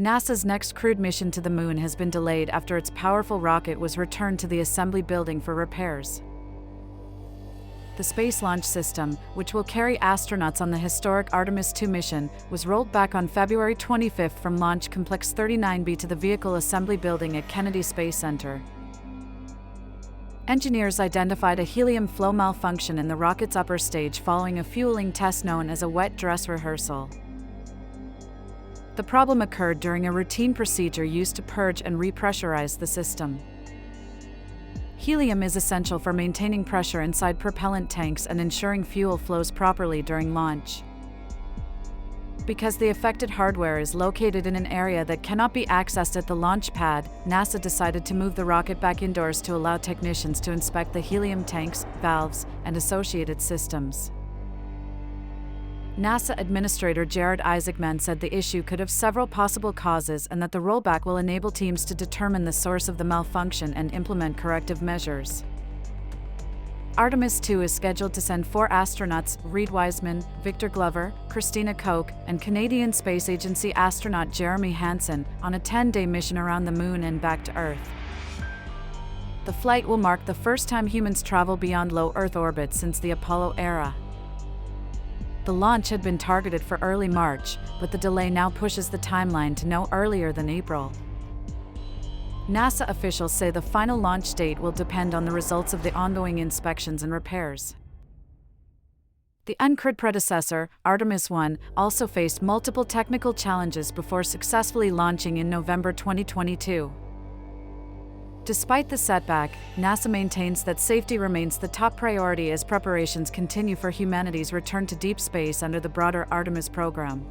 NASA's next crewed mission to the Moon has been delayed after its powerful rocket was returned to the assembly building for repairs. The Space Launch System, which will carry astronauts on the historic Artemis II mission, was rolled back on February 25 from Launch Complex-39B to the Vehicle Assembly Building at Kennedy Space Center. Engineers identified a helium flow malfunction in the rocket's upper stage following a fueling test known as a wet dress rehearsal. The problem occurred during a routine procedure used to purge and repressurize the system. Helium is essential for maintaining pressure inside propellant tanks and ensuring fuel flows properly during launch. Because the affected hardware is located in an area that cannot be accessed at the launch pad, NASA decided to move the rocket back indoors to allow technicians to inspect the helium tanks, valves, and associated systems. NASA Administrator Jared Isaacman said the issue could have several possible causes and that the rollback will enable teams to determine the source of the malfunction and implement corrective measures. Artemis II is scheduled to send 4 astronauts, Reid Wiseman, Victor Glover, Christina Koch, and Canadian Space Agency astronaut Jeremy Hansen, on a 10-day mission around the Moon and back to Earth. The flight will mark the first time humans travel beyond low Earth orbit since the Apollo era. The launch had been targeted for early March, but the delay now pushes the timeline to no earlier than April. NASA officials say the final launch date will depend on the results of the ongoing inspections and repairs. The uncrewed predecessor, Artemis I, also faced multiple technical challenges before successfully launching in November 2022. Despite the setback, NASA maintains that safety remains the top priority as preparations continue for humanity's return to deep space under the broader Artemis program.